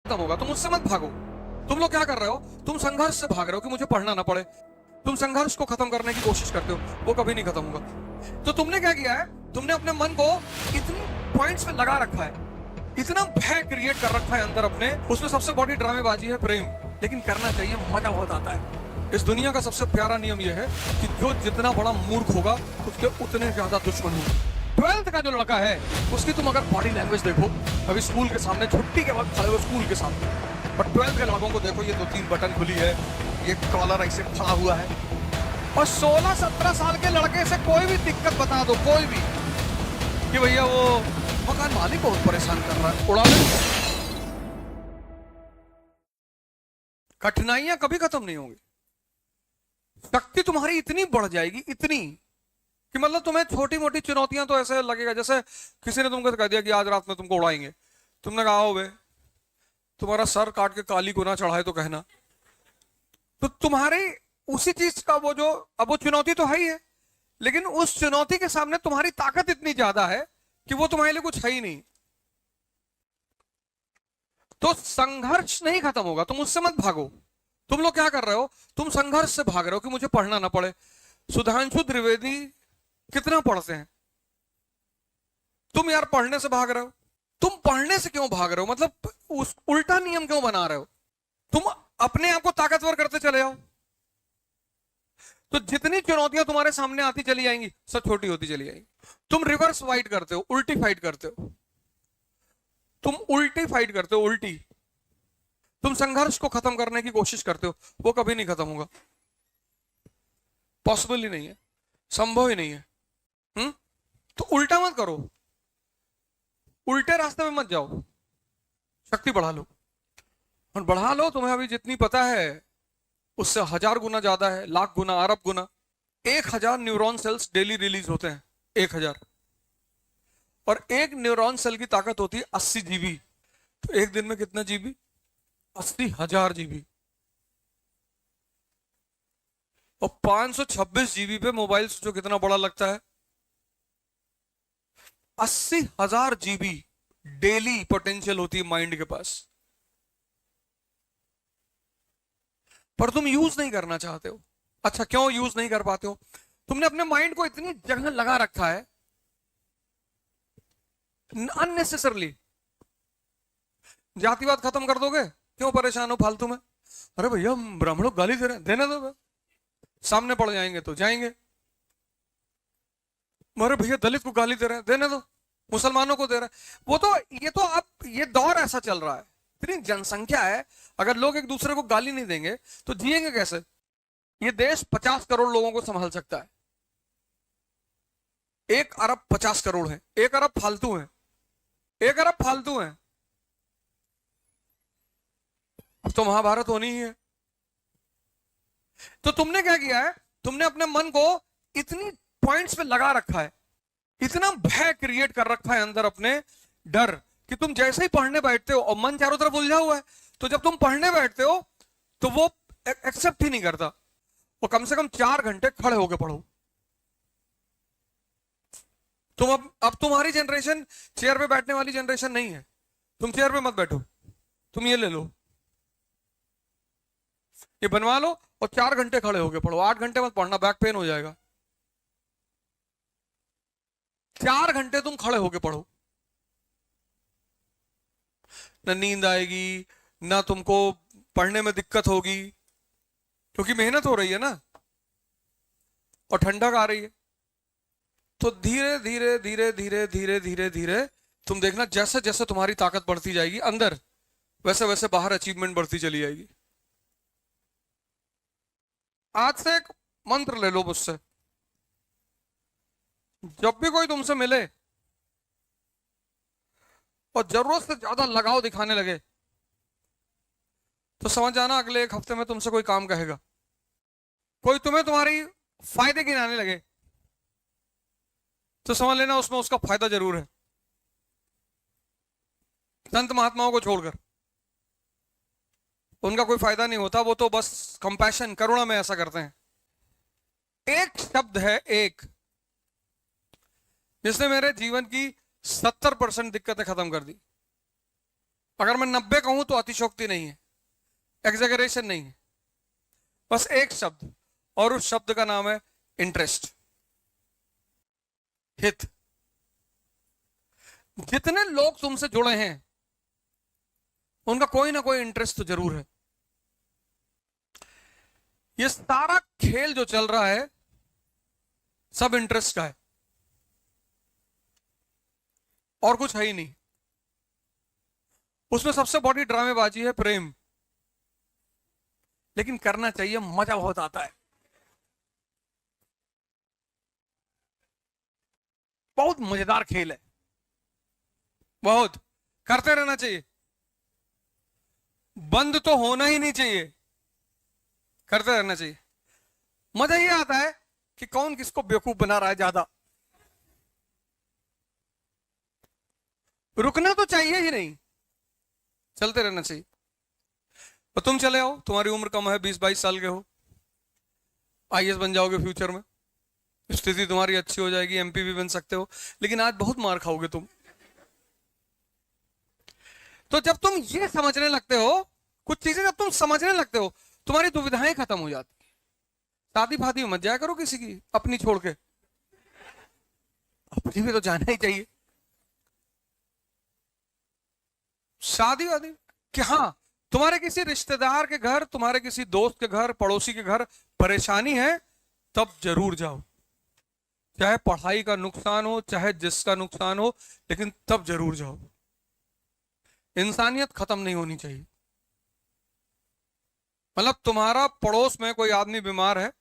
खत्म होगा। तुम मुझसे मत भागो। तुम लोग क्या कर रहे हो? तुम संघर्ष से भाग रहे हो कि मुझे पढ़ना ना पड़े। तुम संघर्ष को खत्म करने की कोशिश करते हो, वो कभी नहीं खत्म होगा। तो तुमने क्या किया है? तुमने अपने मन को इतनी पॉइंट्स पे लगा रखा है, इतना भय क्रिएट कर रखा है अंदर अपने। उसमें सबसे बड़ी ड्रामेबाजी है प्रेम। लेकिन करना चाहिए, मजा बहुत आता है। इस दुनिया का सबसे प्यारा नियम यह है कि जो जितना बड़ा मूर्ख होगा उसके उतने ज्यादा दुश्मन होंगे। 12th का जो लड़का है उसकी तुम अगर बॉडी लैंग्वेज देखो, अभी स्कूल के सामने छुट्टी के वक्त खड़े हो स्कूल के सामने, पर 12th के लड़कों को देखो, ये 2-3 बटन खुली है, ये कॉलर ऐसे खड़ा हुआ है। और 16-17 साल के लड़के से कोई भी दिक्कत बता दो, कोई भी, कि भैया वो मकान मालिक बहुत परेशान कर रहा है, उड़ा ले। कठिनाइयां कभी खत्म नहीं होंगी। शक्ति तुम्हारी इतनी बढ़ जाएगी, इतनी, कि मतलब तुम्हें छोटी मोटी चुनौतियां तो ऐसे लगेगा जैसे किसी ने तुमको कह दिया कि आज रात में तुमको उड़ाएंगे। तुमने कहा हो बे, तुम्हारा सर काट के काली को ना चढ़ाए तो कहना। तो तुम्हारी उसी चीज का वो जो, अब वो चुनौती तो है ही है, लेकिन उस चुनौती के सामने तुम्हारी ताकत इतनी ज्यादा है कि वो तुम्हारे लिए कुछ है ही नहीं। तो संघर्ष नहीं खत्म होगा। तुम उससे मत भागो। तुम लोग क्या कर रहे हो? तुम संघर्ष से भाग रहे हो कि मुझे पढ़ना ना पड़े। सुधांशु त्रिवेदी कितना पढ़ते हैं? तुम यार पढ़ने से भाग रहे हो। तुम पढ़ने से क्यों भाग रहे हो? मतलब उस उल्टा नियम क्यों बना रहे हो? तुम अपने आप को ताकतवर करते चले जाओ, तो जितनी चुनौतियां तुम्हारे सामने आती चली जाएंगी, सब छोटी होती चली जाएंगी। तुम रिवर्स फाइट करते हो, उल्टी फाइट करते हो। तुम उल्टी फाइट करते हो, उल्टी। तुम संघर्ष को खत्म करने की कोशिश करते हो, वो कभी नहीं खत्म होगा। पॉसिबल ही नहीं है, संभव ही नहीं है। तो उल्टा मत करो, उल्टे रास्ते में मत जाओ, शक्ति बढ़ा लो। और बढ़ा लो, तुम्हें अभी जितनी पता है उससे 1000 गुना ज्यादा है, लाख गुना, अरब गुना। 1000 न्यूरॉन सेल्स डेली रिलीज होते हैं, 1000। और एक न्यूरॉन सेल की ताकत होती है 80 जीबी। तो एक दिन में कितना जीबी? 80,000 जीबी। और 526 जीबी पे मोबाइल जो कितना बड़ा लगता है, 80,000 जीबी डेली पोटेंशियल होती है माइंड के पास। पर तुम यूज नहीं करना चाहते हो। अच्छा, क्यों यूज नहीं कर पाते हो? तुमने अपने माइंड को इतनी जगह लगा रखा है अननेसेसरली। जातिवाद खत्म कर दोगे, क्यों परेशान हो फालतू में? अरे भैया ब्राह्मणों को गाली दे रहे हैं, देने दो, सामने पड़ जाएंगे तो जाएंगे। अरे भैया दलित को गाली दे रहे हैं, देने दो, मुसलमानों को दे रहे हैं। वो तो, ये तो अब ये दौर ऐसा चल रहा है, इतनी जनसंख्या है, अगर लोग एक दूसरे को गाली नहीं देंगे तो जिएंगे कैसे? ये देश 50 करोड़ लोगों को संभाल सकता है। 1 अरब 50 करोड़ है, 1 अरब फालतू है, 1 अरब फालतू है। अब तो महाभारत होनी ही है। तो तुमने क्या किया है? तुमने अपने मन को इतनी पॉइंट्स पे लगा रखा है, इतना भय क्रिएट कर रखा है अंदर अपने, डर, कि तुम जैसे ही पढ़ने बैठते हो, और मन चारों तरफ उलझा हुआ है, तो जब तुम पढ़ने बैठते हो तो वो एक्सेप्ट ही नहीं करता। वो कम से कम 4 घंटे खड़े होकर पढ़ो। तुम अब तुम्हारी जनरेशन चेयर पे बैठने वाली जनरेशन नहीं है। तुम चेयर पे मत बैठो, तुम ये ले लो, ये बनवा लो, और 4 घंटे खड़े होके पढ़ो। 8 घंटे मत पढ़ना, बैक पेन हो जाएगा। 4 घंटे तुम खड़े होके पढ़ो। ना नींद आएगी, ना तुमको पढ़ने में दिक्कत होगी, क्योंकि मेहनत हो रही है ना, और ठंडक आ रही है। तो धीरे धीरे धीरे धीरे धीरे धीरे धीरे तुम देखना, जैसे जैसे तुम्हारी ताकत बढ़ती जाएगी अंदर, वैसे वैसे बाहर अचीवमेंट बढ़ती चली जाएगी। आज से एक मंत्र ले लो मुझसे, जब भी कोई तुमसे मिले और जरूरत से ज्यादा लगाव दिखाने लगे, तो समझ जाना अगले 1 हफ्ते में तुमसे कोई काम कहेगा। कोई तुम्हें तुम्हारी फायदे गिनाने लगे, तो समझ लेना उसमें उसका फायदा जरूर है। संत महात्माओं को छोड़कर उनका कोई फायदा नहीं होता, वो तो बस कंपैशन, करुणा में ऐसा करते हैं। एक शब्द है, एक, जिसने मेरे जीवन की 70% दिक्कतें खत्म कर दी। अगर मैं 90 कहूं तो अतिशोक्ति नहीं है, एग्जैगरेशन नहीं है, बस एक शब्द, और उस शब्द का नाम है इंटरेस्ट, हित। जितने लोग तुमसे जुड़े हैं उनका कोई ना कोई इंटरेस्ट तो जरूर है। ये सारा खेल जो चल रहा है सब इंटरेस्ट का है, और कुछ है ही नहीं। उसमें सबसे बड़ी ड्रामेबाजी है प्रेम, लेकिन करना चाहिए, मजा बहुत आता है, बहुत मजेदार खेल है, बहुत करते रहना चाहिए, बंद तो होना ही नहीं चाहिए, करते रहना चाहिए। मजा ये आता है कि कौन किसको बेवकूफ बना रहा है ज्यादा, रुकना तो चाहिए ही नहीं, चलते रहना चाहिए। तो तुम चले आओ, तुम्हारी उम्र कम है, 20-22 साल के हो, आईएएस बन जाओगे फ्यूचर में, स्थिति तुम्हारी अच्छी हो जाएगी, एमपी भी बन सकते हो, लेकिन आज बहुत मार खाओगे तुम। तो जब तुम ये समझने लगते हो, कुछ चीजें जब तुम समझने लगते हो, तुम्हारी दुविधाएं खत्म हो जाती। शादी फादी मत जाया करो किसी की, अपनी छोड़ के, अपनी भी तो जाना ही चाहिए। शादी वादी कि हाँ, तुम्हारे किसी रिश्तेदार के घर, तुम्हारे किसी दोस्त के घर, पड़ोसी के घर परेशानी है, तब जरूर जाओ, चाहे पढ़ाई का नुकसान हो, चाहे जिसका नुकसान हो, लेकिन तब जरूर जाओ। इंसानियत खत्म नहीं होनी चाहिए। मतलब तुम्हारा पड़ोस में कोई आदमी बीमार है,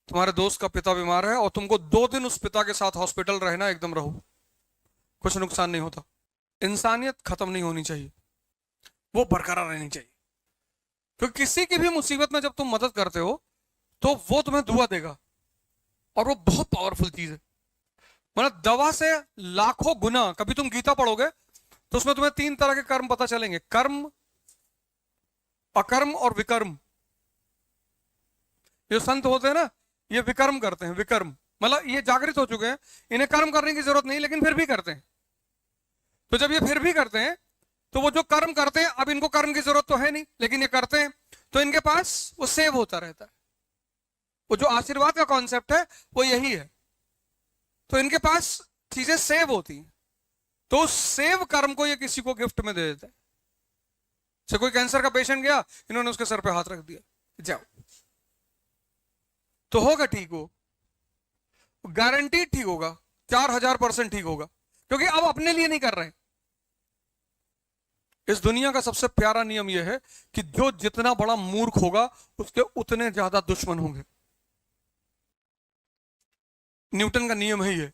तुम्हारे दोस्त का पिता बीमार है, और तुमको 2 दिन उस पिता के साथ हॉस्पिटल रहना, एकदम रहो, कुछ नुकसान नहीं होता। इंसानियत खत्म नहीं होनी चाहिए, वो बरकरार रहनी चाहिए। क्योंकि किसी की भी मुसीबत में जब तुम मदद करते हो तो वो तुम्हें दुआ देगा, और वो बहुत पावरफुल चीज है। मतलब दवा से लाखों गुना। कभी तुम गीता पढ़ोगे तो उसमें तुम्हें 3 तरह के कर्म पता चलेंगे, कर्म, अकर्म और विकर्म। जो संत होते हैं ना, ये विकर्म करते हैं, विकर्म मतलब ये जागृत हो चुके हैं, इन्हें कर्म करने की जरूरत नहीं, लेकिन फिर भी करते हैं। तो जब ये फिर भी करते हैं, तो वो जो कर्म करते हैं, अब इनको कर्म की जरूरत तो है नहीं, लेकिन ये करते हैं, तो इनके पास वो सेव होता रहता है। वो जो आशीर्वाद का कॉन्सेप्ट है वो यही है। तो इनके पास चीजें सेव होती हैं, तो उस सेव कर्म को ये किसी को गिफ्ट में दे देता है। से कोई कैंसर का पेशेंट गया, इन्होंने उसके सर पे हाथ रख दिया, जाओ, तो होगा ठीक, हो गारंटी ठीक होगा, 4000% ठीक होगा, क्योंकि अब अपने लिए नहीं कर रहे। इस दुनिया का सबसे प्यारा नियम यह है कि जो जितना बड़ा मूर्ख होगा उसके उतने ज्यादा दुश्मन होंगे। न्यूटन का नियम है ये,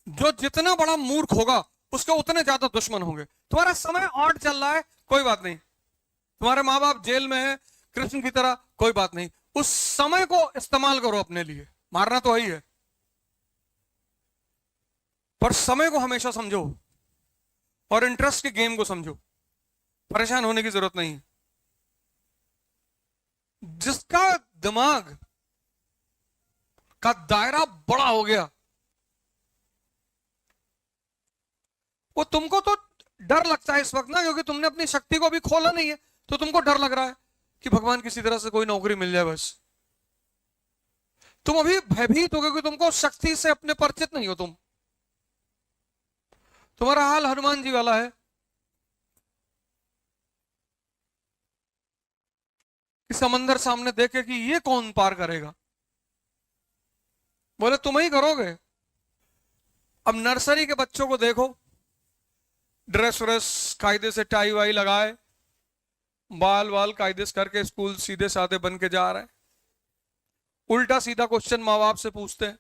जो जितना बड़ा मूर्ख होगा उसके उतने ज्यादा दुश्मन होंगे। तुम्हारा समय ऑड चल रहा है, कोई बात नहीं, तुम्हारे माँ बाप जेल में है कृष्ण की तरह, कोई बात नहीं, उस समय को इस्तेमाल करो अपने लिए, मारना तो ही है, पर समय को हमेशा समझो और इंटरेस्ट के गेम को समझो, परेशान होने की जरूरत नहीं। जिसका दिमाग का दायरा बड़ा हो गया, वो तुमको तो डर लगता है इस वक्त ना, क्योंकि तुमने अपनी शक्ति को अभी खोला नहीं है, तो तुमको डर लग रहा है कि भगवान किसी तरह से कोई नौकरी मिल जाए बस। तुम अभी भयभीत हो, क्योंकि तुमको शक्ति से अपने परिचित नहीं हो तुम। तुम्हारा हाल हनुमान जी वाला है कि समंदर सामने देखे कि ये कौन पार करेगा, बोले तुम ही करोगे। अब नर्सरी के बच्चों को देखो, ड्रेस व्रेस कायदे से, टाई वाई लगाए, बाल वाल कायदे से करके स्कूल सीधे साधे बन के जा रहे हैं। उल्टा सीधा क्वेश्चन माँ बाप से पूछते हैं,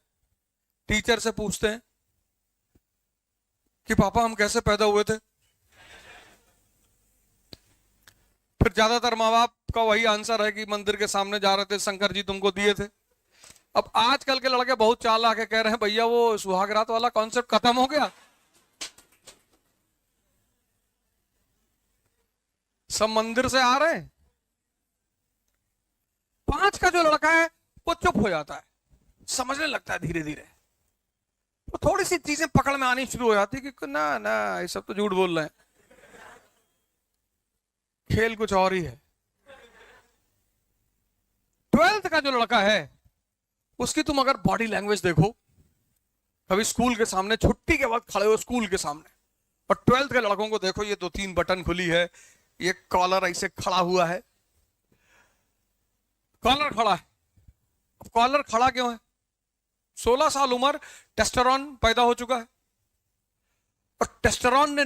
टीचर से पूछते हैं कि पापा हम कैसे पैदा हुए थे। फिर ज्यादातर माँ बाप का वही आंसर है कि मंदिर के सामने जा रहे थे, शंकर जी तुमको दिए थे। अब आजकल के लड़के बहुत चालाक है, कह रहे हैं भैया वो सुहागरात वाला कॉन्सेप्ट खत्म हो गया, सब मंदिर से आ रहे हैं। 5 का जो लड़का है वो चुप हो जाता है, समझने लगता है धीरे धीरे, तो थोड़ी सी चीजें पकड़ में आनी शुरू हो जाती कि ना ना ये सब तो झूठ बोल रहे हैं, खेल कुछ और ही है। 12th का जो लड़का है उसकी तुम अगर बॉडी लैंग्वेज देखो, कभी स्कूल के सामने छुट्टी के वक्त खड़े हो स्कूल के सामने, और 12th के लड़कों को देखो, ये 2-3 बटन खुली है, ये कॉलर ऐसे खड़ा हुआ है, कॉलर खड़ा है। अब कॉलर खड़ा क्यों है? 16 साल उम्र, टेस्टोस्टेरोन पैदा हो चुका है, और टेस्टोस्टेरोन ने